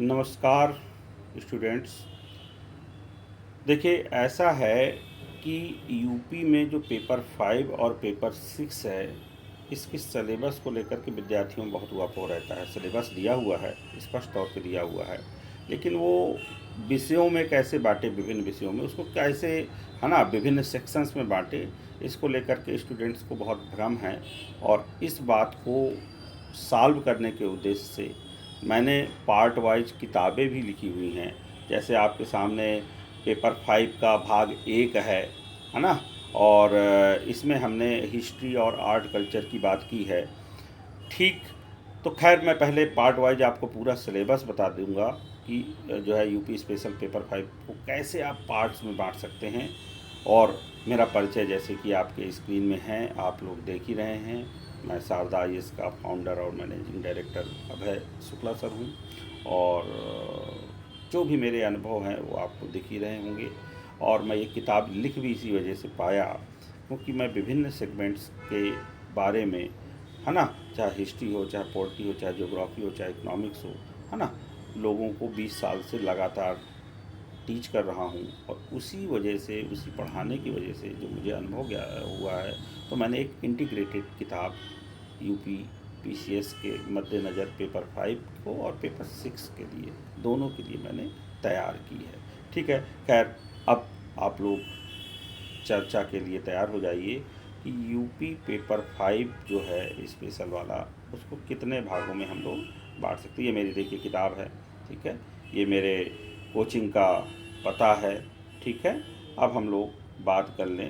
नमस्कार स्टूडेंट्स। देखिए, ऐसा है कि यूपी में जो पेपर 5 और पेपर 6 है, इसके सिलेबस को लेकर के विद्यार्थियों में बहुत वाकई रहता है। सिलेबस दिया हुआ है, स्पष्ट तौर पे दिया हुआ है, लेकिन वो विषयों में कैसे बांटे, विभिन्न विषयों में उसको कैसे, है ना, विभिन्न सेक्शंस में बांटे, इसको लेकर के स्टूडेंट्स को बहुत भ्रम है। और इस बात को सॉल्व करने के उद्देश्य से मैंने पार्ट वाइज किताबें भी लिखी हुई हैं। जैसे आपके सामने पेपर 5 का भाग 1 है ना। और इसमें हमने हिस्ट्री और आर्ट कल्चर की बात की है। ठीक, तो खैर मैं पहले पार्ट वाइज आपको पूरा सिलेबस बता दूंगा कि जो है यूपी स्पेशल पेपर 5 को कैसे आप पार्ट्स में बांट सकते हैं। और मेरा परिचय जैसे कि आपके स्क्रीन में है, आप लोग देख ही रहे हैं। मैं शारदा आईएएस का फाउंडर और मैनेजिंग डायरेक्टर अभय शुक्ला सर हूँ। और जो भी मेरे अनुभव हैं वो आपको दिख ही रहे होंगे। और मैं ये किताब लिख भी इसी वजह से पाया, क्योंकि मैं विभिन्न सेगमेंट्स के बारे में, है ना, चाहे हिस्ट्री हो, चाहे पॉलिटी हो, चाहे ज्योग्राफी हो, चाहे इकोनॉमिक्स हो, है ना, लोगों को 20 साल से लगातार टीच कर रहा हूँ। और उसी वजह से, उसी पढ़ाने की वजह से जो मुझे अनुभव गया हुआ है, तो मैंने एक इंटीग्रेटेड किताब यूपी पीसीएस के मद्देनज़र पेपर 5 को और पेपर 6 के लिए, दोनों के लिए मैंने तैयार की है। ठीक है, खैर अब आप लोग चर्चा के लिए तैयार हो जाइए कि यूपी पेपर 5 जो है स्पेशल वाला, उसको कितने भागों में हम लोग बांट सकते हैं। ये मेरी देखिए किताब है, ठीक है, ये मेरे कोचिंग का पता है, ठीक है। अब हम लोग बात कर लें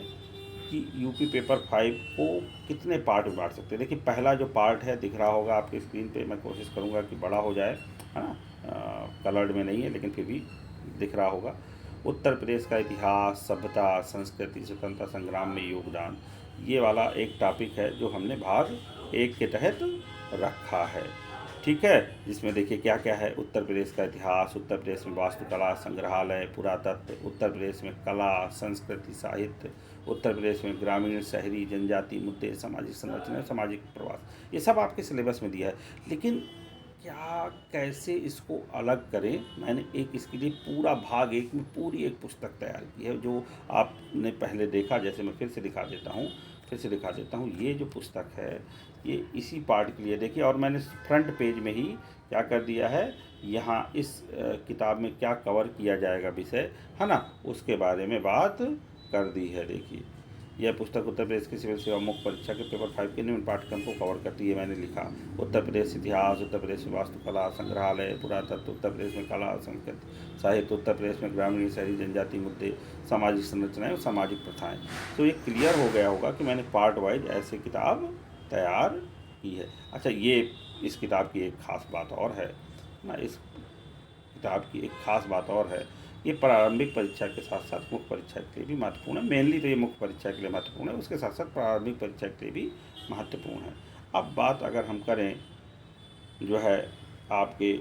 कि यूपी पेपर 5 को कितने पार्ट में बांट सकते हैं। देखिए, पहला जो पार्ट है दिख रहा होगा आपके स्क्रीन पे, मैं कोशिश करूँगा कि बड़ा हो जाए, है ना, कलर्ड में नहीं है लेकिन फिर भी दिख रहा होगा। उत्तर प्रदेश का इतिहास, सभ्यता, संस्कृति, स्वतंत्रता संग्राम में योगदान, ये वाला एक टॉपिक है जो हमने भाग 1 के तहत रखा है, ठीक है। जिसमें देखिए क्या क्या है: उत्तर प्रदेश का इतिहास, उत्तर प्रदेश में वास्तुकला संग्रहालय, पुरातत्व, उत्तर प्रदेश में कला संस्कृति साहित्य, उत्तर प्रदेश में ग्रामीण शहरी जनजाति मुद्दे, सामाजिक संरचना, सामाजिक प्रवास, ये सब आपके सिलेबस में दिया है। लेकिन क्या, कैसे इसको अलग करें, मैंने एक इसके लिए पूरा भाग 1 में पूरी एक पुस्तक तैयार की है, जो आपने पहले देखा। जैसे मैं फिर से दिखा देता हूँ, ये जो पुस्तक है ये इसी पार्ट के लिए देखिए। और मैंने फ्रंट पेज में ही क्या कर दिया है, यहाँ इस किताब में क्या कवर किया जाएगा विषय, है ना, उसके बारे में बात कर दी है। देखिए, यह पुस्तक उत्तर प्रदेश की सिविल सेवा मुख्य परीक्षा के पेपर 5 के निम्न पाठ्यक्रम को कवर करती है। मैंने लिखा उत्तर प्रदेश इतिहास, उत्तर प्रदेश में वास्तुकला संग्रहालय, पुरातत्व, उत्तर प्रदेश में कला संस्कृति साहित्य, उत्तर प्रदेश में ग्रामीण शहरी जनजाति मुद्दे, सामाजिक संरचनाएं और सामाजिक प्रथाएं। तो ये क्लियर हो गया होगा कि मैंने पार्ट वाइज ऐसे किताब तैयार की है। अच्छा, ये इस किताब की एक ख़ास बात और है ना, इस किताब की एक ख़ास बात और है, ये प्रारंभिक परीक्षा के साथ साथ मुख्य परीक्षा के लिए भी महत्वपूर्ण है। मेनली तो ये मुख्य परीक्षा के लिए महत्वपूर्ण है, उसके साथ साथ प्रारंभिक परीक्षा के लिए भी महत्वपूर्ण है। अब बात अगर हम करें जो है आपके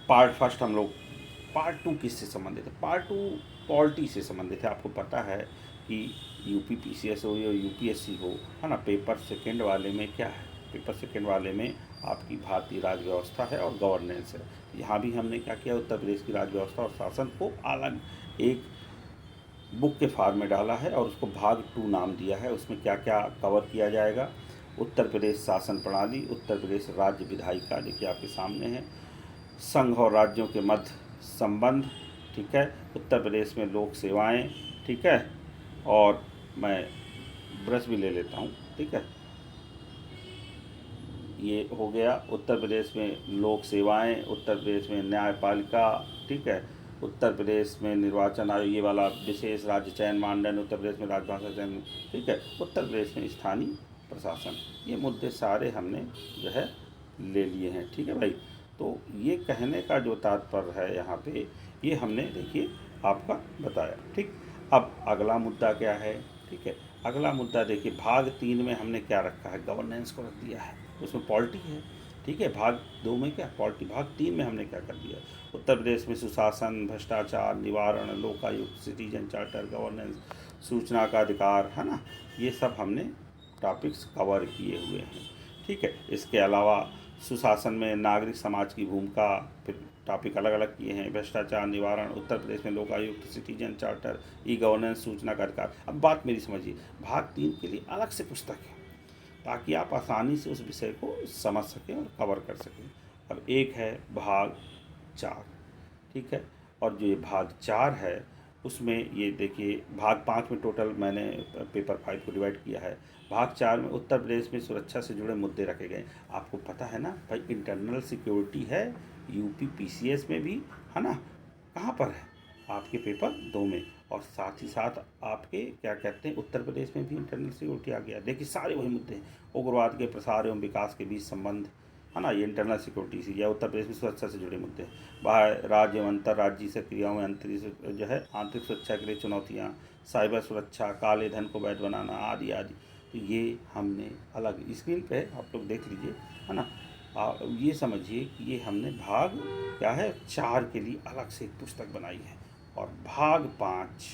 पार्ट फर्स्ट, हम लोग पार्ट 2 किससे संबंधित है? पार्ट 2 पॉलिटी से संबंधित है। आपको पता है कि यूपी पीसीएस हो या यूपीएससी हो, है ना, पेपर सेकेंड वाले में क्या है, पेपर सेकेंड वाले में आपकी भारतीय राज व्यवस्था है और गवर्नेंस है। यहाँ भी हमने क्या किया, उत्तर प्रदेश की राज व्यवस्था और शासन को अलग एक बुक के फार्म में डाला है और उसको भाग 2 नाम दिया है। उसमें क्या क्या कवर किया जाएगा: उत्तर प्रदेश शासन प्रणाली, उत्तर प्रदेश राज्य विधायिका, देखिए आपके सामने है, संघ और राज्यों के मध्य संबंध, ठीक है, उत्तर प्रदेश में लोक सेवाएं, ठीक है। और मैं ब्रश भी ले लेता हूँ, ठीक है, ये हो गया उत्तर प्रदेश में लोक सेवाएं, उत्तर प्रदेश में न्यायपालिका, ठीक है, उत्तर प्रदेश में निर्वाचन आयोग, ये वाला विशेष राज्य चयन मानदंड, उत्तर प्रदेश में राजभाषा चयन, ठीक है, उत्तर प्रदेश में स्थानीय प्रशासन, ये मुद्दे सारे हमने जो है ले लिए हैं, ठीक है भाई। तो ये कहने का जो तात्पर्य है यहाँ पे, ये हमने देखिए आपका बताया, ठीक। अब अगला मुद्दा क्या है, ठीक है, अगला मुद्दा देखिए भाग 3 में हमने क्या रखा है, गवर्नेंस को रख दिया है, उसमें पॉलिटी है, ठीक है। भाग 2 में क्या, पॉलिटी। भाग 3 में हमने क्या कर दिया, उत्तर प्रदेश में सुशासन, भ्रष्टाचार निवारण, लोकायुक्त, सिटीजन चार्टर, गवर्नेंस, सूचना का अधिकार, है ना, ये सब हमने टॉपिक्स कवर किए हुए हैं, ठीक है। इसके अलावा सुशासन में नागरिक समाज की भूमिका, फिर टॉपिक अलग अलग किए हैं। भ्रष्टाचार निवारण, उत्तर प्रदेश में Lokayukta, citizen charter, e governance, सूचना का अधिकार। अब बात मेरी समझिए, भाग 3 के लिए अलग से पुस्तक है ताकि आप आसानी से उस विषय को समझ सकें और कवर कर सकें। अब एक है भाग 4, ठीक है। और जो ये भाग 4 है उसमें ये देखिए, भाग 5 में टोटल मैंने पेपर 5 को डिवाइड किया है। भाग 4 में उत्तर प्रदेश में सुरक्षा से जुड़े मुद्दे रखे गए। आपको पता है ना भाई, इंटरनल सिक्योरिटी है यूपी पीसीएस में भी, है ना। कहाँ पर है? आपके पेपर 2 में। और साथ ही साथ आपके क्या कहते हैं, उत्तर प्रदेश में भी इंटरनल सिक्योरिटी आ गया। देखिए सारे वही मुद्दे हैं। उग्रवाद के प्रसार एवं विकास के बीच संबंध, है ना, ये इंटरनल सिक्योरिटी से, या उत्तर प्रदेश में सुरक्षा से जुड़े मुद्दे। बाहर राज्य एवं अंतर्राज्यीय से क्रियाओं में जो है आंतरिक सुरक्षा के लिए चुनौतियाँ, साइबर सुरक्षा, काले धन को वैध बनाना, आदि आदि। तो ये हमने अलग स्क्रीन पे आप लोग देख लीजिए, है ना। ये समझिए कि ये हमने भाग क्या है 4 के लिए अलग से एक पुस्तक बनाई है। और भाग 5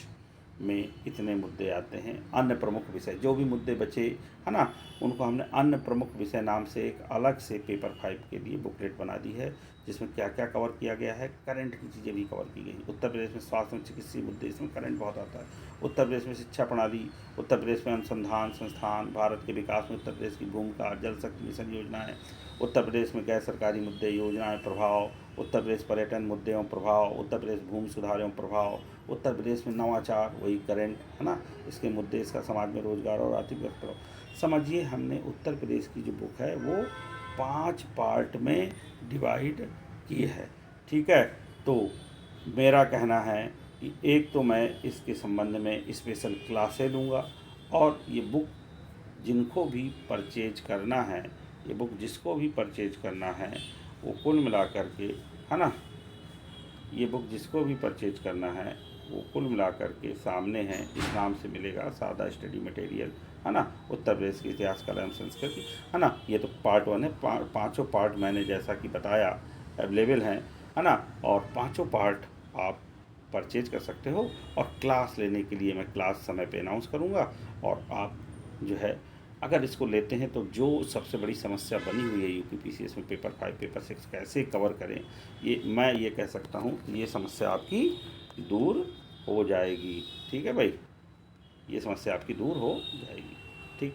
में इतने मुद्दे आते हैं। अन्य प्रमुख विषय, जो भी मुद्दे बचे, है ना, उनको हमने अन्य प्रमुख विषय नाम से एक अलग से पेपर 5 के लिए बुकलेट बना दी है, जिसमें क्या क्या कवर किया गया है। करंट की चीज़ें भी कवर की गई। उत्तर प्रदेश में स्वास्थ्य और चिकित्सीय मुद्दे, इसमें करंट बहुत आता है। उत्तर प्रदेश में शिक्षा प्रणाली, उत्तर प्रदेश में अनुसंधान संस्थान, भारत के विकास में उत्तर प्रदेश की भूमिका, जल शक्ति मिशन योजनाएँ, उत्तर प्रदेश में गैर सरकारी मुद्दे, योजनाएं, प्रभाव, उत्तर प्रदेश पर्यटन मुद्दे एवं प्रभाव, उत्तर प्रदेश भूमि सुधार एवं प्रभाव, उत्तर प्रदेश में नवाचार, वही करंट, है ना, इसके मुद्दे, इसका समाज में रोजगार और आर्थिक प्रभाव। समझिए हमने उत्तर प्रदेश की जो बुक है वो 5 पार्ट में डिवाइड की है, ठीक है। तो मेरा कहना है कि एक तो मैं इसके संबंध में स्पेशल क्लासें लूँगा, और ये बुक जिनको भी परचेज करना है, ये बुक जिसको भी परचेज करना है, वो कुल मिला कर के, है ना, ये बुक जिसको भी परचेज करना है वो कुल मिला कर के सामने है, इस नाम से मिलेगा, सादा स्टडी मटेरियल, है ना, उत्तर प्रदेश की इतिहास, कला एवं संस्कृति, है ना। ये तो पार्ट 1 है। पाँचों पार्ट मैंने जैसा कि बताया अवेलेबल हैं, है ना। और पाँचों पार्ट आप परचेज कर सकते हो। और क्लास लेने के लिए मैं क्लास समय पे अनाउंस करूँगा। और आप जो है अगर इसको लेते हैं तो जो सबसे बड़ी समस्या बनी हुई है यूपी पीसीएस में पेपर 5 पेपर 6 कैसे कवर करें, ये मैं ये कह सकता हूँ कि ये समस्या आपकी दूर हो जाएगी। ठीक है भाई, ये समस्या आपकी दूर हो जाएगी। ठीक।